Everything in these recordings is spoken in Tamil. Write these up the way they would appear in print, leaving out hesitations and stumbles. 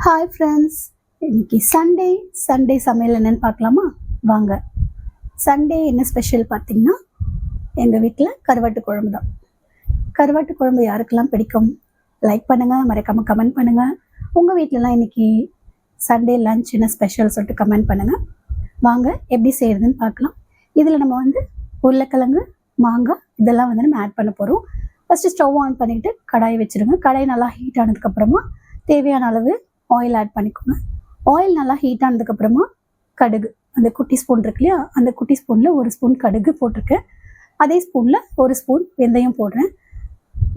ஹாய் ஃப்ரெண்ட்ஸ், இன்னைக்கு சண்டே சமையல் என்னன்னு பார்க்கலாமா? வாங்க. சண்டே என்ன ஸ்பெஷல் பார்த்தீங்கன்னா, எங்கள் வீட்டில் கருவாட்டு குழம்பு தான். கருவாட்டு குழம்பு யாருக்கெல்லாம் பிடிக்கும்? லைக் பண்ணுங்கள், மறக்காமல் கமெண்ட் பண்ணுங்கள். உங்கள் வீட்டிலலாம் இன்னைக்கு சண்டே லன்ச் என்ன ஸ்பெஷல் சொல்லிட்டு கமெண்ட் பண்ணுங்கள். வாங்க எப்படி செய்கிறதுன்னு பார்க்கலாம். இதில் நம்ம உருளைக்கிழங்கு, மாங்காய் இதெல்லாம் நம்ம ஆட் பண்ண போகிறோம். ஃபஸ்ட்டு ஸ்டவ் ஆன் பண்ணிவிட்டு கடாயை வச்சுருங்க. கடாய் நல்லா ஹீட் ஆனதுக்கப்புறமா தேவையான அளவு ஆயில் ஆட் பண்ணிக்கோங்க. ஆயில் நல்லா ஹீட் ஆனதுக்கப்புறமா கடுகு, அந்த குட்டி ஸ்பூன் இருக்கு இல்லையா, அந்த குட்டி ஸ்பூனில் ஒரு ஸ்பூன் கடுகு போட்டிருக்கேன். அதே ஸ்பூனில் ஒரு ஸ்பூன் வெந்தயம் போடுறேன்.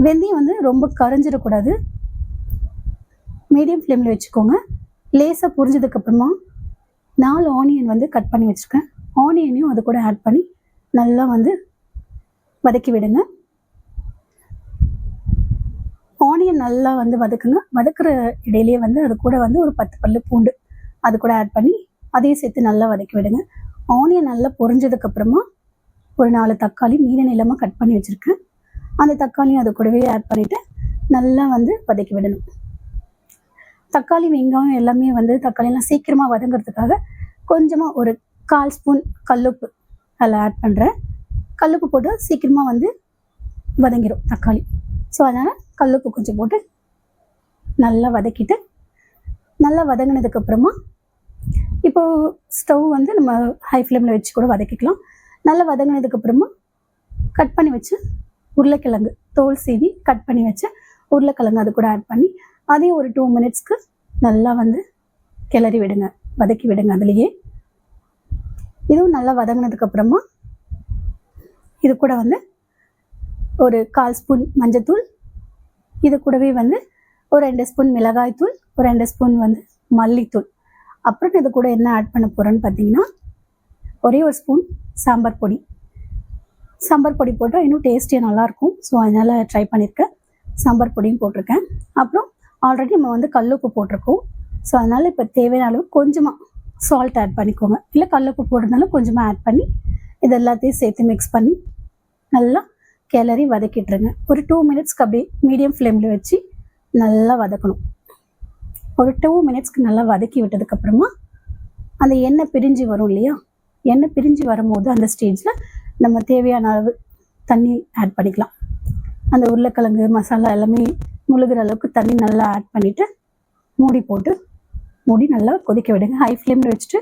வெந்தயம் ரொம்ப கரைஞ்சிடக்கூடாது, மீடியம் ஃப்ளேமில் வச்சுக்கோங்க. லேசாக புரிஞ்சதுக்கப்புறமா 4 ஆனியன் கட் பண்ணி வச்சுருக்கேன். ஆனியனையும் அது கூட ஆட் பண்ணி நல்லா வதக்கி விடுங்க. ஆனியன் நல்லா வதக்குங்க. வதக்குற இடையிலேயே அது கூட ஒரு 10 பல்லு பூண்டு அது கூட ஆட் பண்ணி அதையும் சேர்த்து நல்லா வதக்கி விடுங்க. ஆனியன் நல்லா பொரிஞ்சதுக்கப்புறமா ஒரு 4 தக்காளி நீல நீளமாக கட் பண்ணி வச்சுருக்கேன். அந்த தக்காளியும் அது கூடவே ஆட் பண்ணிவிட்டு நல்லா வதக்கி விடணும். தக்காளி, வெங்காயம் எல்லாமே தக்காளியெல்லாம் சீக்கிரமாக வதங்கிறதுக்காக கொஞ்சமாக ஒரு 1/4 ஸ்பூன் கல்லுப்பு அதில் ஆட் பண்ணுறேன். கல்லுப்பு போட்டு சீக்கிரமாக வதங்கிடும் தக்காளி. ஸோ அதனால் கல்லுப்பு கொஞ்சம் போட்டு நல்லா வதக்கிட்டு, நல்லா வதங்கினதுக்கப்புறமா இப்போது ஸ்டவ் நம்ம ஹை ஃப்ளேமில் வச்சு கூட வதக்கிக்கலாம். நல்லா வதங்கினதுக்கப்புறமா கட் பண்ணி வச்சு உருளைக்கிழங்கு, தோல் சீவி கட் பண்ணி வச்சு உருளைக்கிழங்கு அது கூட ஆட் பண்ணி அதையும் ஒரு 2 மினிட்ஸ்க்கு நல்லா கிளறி விடுங்க, வதக்கி விடுங்க. அதுலேயே இதுவும் நல்லா வதங்கினதுக்கப்புறமா இது கூட ஒரு 1/4 ஸ்பூன் மஞ்சத்தூள், இது கூடவே ஒரு 2 ஸ்பூன் மிளகாய்த்தூள், ஒரு 2 ஸ்பூன் மல்லித்தூள். அப்புறம் இது கூட என்ன ஆட் பண்ண போகிறேன்னு பார்த்தீங்கன்னா, ஒரே ஒரு ஸ்பூன் சாம்பார் பொடி. சாம்பார் பொடி போட்டால் இன்னும் டேஸ்டியாக நல்லாயிருக்கும். ஸோ அதனால் ட்ரை பண்ணியிருக்கேன். சாம்பார் பொடியும் போட்டிருக்கேன். அப்புறம் ஆல்ரெடி நம்ம கல்லுப்பு போட்டிருக்கோம். ஸோ அதனால் இப்போ தேவையான அளவு கொஞ்சமாக சால்ட் ஆட் பண்ணிக்கோங்க. இல்லை கல்லுப்பு போடுறதுனால கொஞ்சமாக ஆட் பண்ணி இது எல்லாத்தையும் சேர்த்து மிக்ஸ் பண்ணி நல்லா கிளறி வதக்கிட்டுருங்க. ஒரு 2 மினிட்ஸ்க்கு அப்படியே மீடியம் ஃப்ளேமில் வச்சு நல்லா வதக்கணும். ஒரு 2 மினிட்ஸ்க்கு நல்லா வதக்கி விட்டதுக்கப்புறமா அந்த எண்ணெய் பிரிஞ்சு வரும் இல்லையா, எண்ணெய் பிரிஞ்சு வரும்போது அந்த ஸ்டேஜில் நம்ம தேவையான அளவு தண்ணி ஆட் பண்ணிக்கலாம். அந்த உருளைக்கிழங்கு மசாலா எல்லாமே முழுகிற அளவுக்கு தண்ணி நல்லா ஆட் பண்ணிவிட்டு மூடி நல்லா கொதிக்க விடுங்க. ஹை ஃப்ளேமில் வச்சுட்டு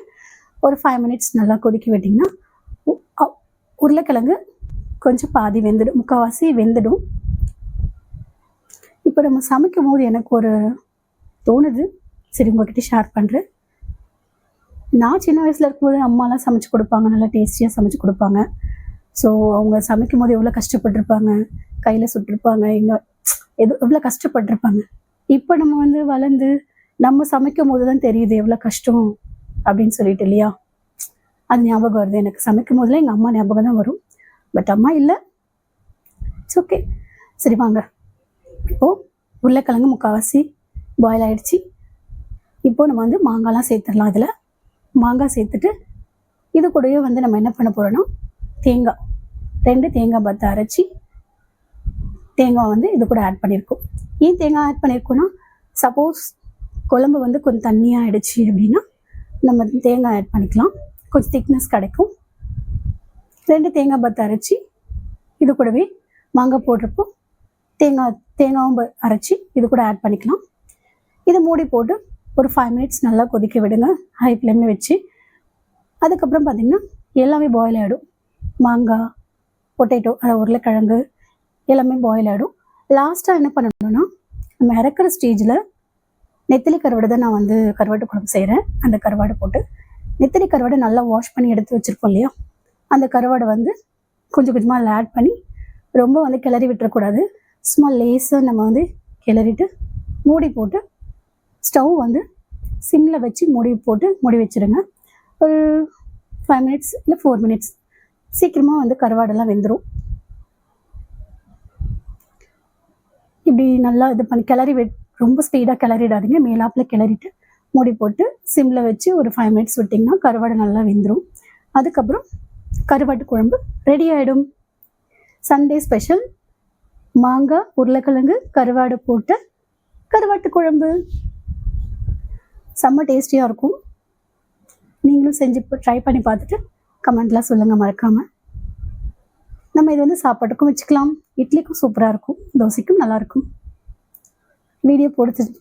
ஒரு 5 மினிட்ஸ் நல்லா கொதிக்க விட்டிங்கன்னா உருளைக்கிழங்கு கொஞ்சம் பாதி வெந்துடும், முக்கால்வாசி வெந்துடும். இப்போ நம்ம சமைக்கும் போது எனக்கு ஒரு தோணுது, சரி உங்ககிட்ட ஷேர் பண்ணுறேன். நான் சின்ன வயசில் இருக்கும்போது அம்மாலாம் சமைச்சு கொடுப்பாங்க, நல்லா டேஸ்டியாக சமைச்சு கொடுப்பாங்க. ஸோ அவங்க சமைக்கும் போது எவ்வளோ கஷ்டப்பட்டிருப்பாங்க, கையில் சுட்டிருப்பாங்க, எவ்வளோ கஷ்டப்பட்டிருப்பாங்க. இப்போ நம்ம வளர்ந்து நம்ம சமைக்கும் போது தான் தெரியுது எவ்வளோ கஷ்டம் அப்படின்னு சொல்லிட்டு இல்லையா. அது ஞாபகம் வருது எனக்கு. சமைக்கும் போதெல்லாம் எங்கள் அம்மா ஞாபகம் தான் வரும், பட் அம்மா இல்லை. It's okay. சரி வாங்க, இப்போது உருளைக்கிழங்கு முக்கால்வாசி பாயில் ஆகிடுச்சு. இப்போது நம்ம மாங்காய்லாம் சேர்த்துடலாம். அதில் மாங்காய் சேர்த்துட்டு இது கூடவே நம்ம என்ன பண்ண போகிறோன்னா, தேங்காய் 2 தேங்காய் பத்தை அரைச்சி தேங்காய் இது கூட ஆட் பண்ணியிருக்கோம். ஏன் தேங்காய் ஆட் பண்ணியிருக்கோன்னா, சப்போஸ் குழம்பு கொஞ்சம் தண்ணியாக ஆகிடுச்சு அப்படின்னா நம்ம தேங்காய் ஆட் பண்ணிக்கலாம், கொஞ்சம் திக்னஸ் கிடைக்கும். 2 தேங்காய் பத்தை அரைச்சி இது கூடவே மாங்காய் போடுறப்போ தேங்காயும் அரைச்சி இது கூட ஆட் பண்ணிக்கலாம். இதை மூடி போட்டு ஒரு 5 மினிட்ஸ் நல்லா கொதிக்க விடுங்க, ஹை ஃப்ளேமில் வச்சு. அதுக்கப்புறம் பார்த்திங்கன்னா எல்லாமே பாயில் ஆகிடும். மாங்காய், பொட்டேட்டோ, அதை உருளைக்கிழங்கு எல்லாமே பாயில் ஆகிடும். லாஸ்ட்டாக என்ன பண்ணணும்னா, நம்ம இறக்குற ஸ்டேஜில் நெத்திலி கருவாடு தான் நான் கருவாட்டு குழம்பு செய்கிறேன். அந்த கருவாடு போட்டு நெத்திலி கருவாடை நல்லா வாஷ் பண்ணி எடுத்து வச்சுருக்கோம் இல்லையா, அந்த கருவாடை கொஞ்சம் கொஞ்சமாக அதில் ஆட் பண்ணி ரொம்ப கிளறி விட்டுறக்கூடாது. சும்மா லேசாக நம்ம கிளறிட்டு மூடி போட்டு ஸ்டவ் சிம்மில் வச்சு மூடி வச்சுருங்க. ஒரு 5 மினிட்ஸ் இல்லை 4 மினிட்ஸ் சீக்கிரமாக கருவாடெல்லாம் வெந்துடும். இப்படி நல்லா இது பண்ணி ரொம்ப ஸ்பீடாக கிளறிடாதீங்க. மேலாப்பில் கிளறிட்டு மூடி போட்டு சிம்மில் வச்சு ஒரு 5 மினிட்ஸ் விட்டிங்கன்னா கருவாடை நல்லா வெந்துடும். அதுக்கப்புறம் கருவாட்டு குழம்பு ரெடி ஆகிடும். சண்டே ஸ்பெஷல் மாங்காய், உருளைக்கிழங்கு, கருவாடு போட்டு கருவாட்டு குழம்பு. செம்ம டேஸ்டியாக இருக்கும். நீங்களும் செஞ்சு ட்ரை பண்ணி பார்த்துட்டு கமெண்ட்லாம் சொல்லுங்கள் மறக்காமல். நம்ம இது வந்து சாப்பாட்டுக்கும் வச்சுக்கலாம், இட்லிக்கும் சூப்பராக இருக்கும், தோசைக்கும் நல்லாயிருக்கும். வீடியோ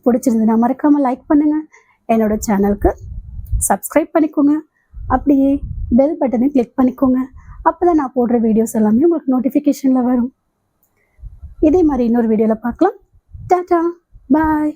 பிடிச்சிருந்ததுன்னா மறக்காமல் லைக் பண்ணுங்கள், என்னோட சேனலுக்கு சப்ஸ்கிரைப் பண்ணிக்கோங்க, அப்படியே பெல் பட்டனை கிளிக் பண்ணிக்கோங்க. அப்போ தான் நான் போடுற வீடியோஸ் எல்லாமே உங்களுக்கு நோட்டிஃபிகேஷனில் வரும். இதே மாதிரி இன்னொரு வீடியோவில் பார்க்கலாம். டாடா, பாய்.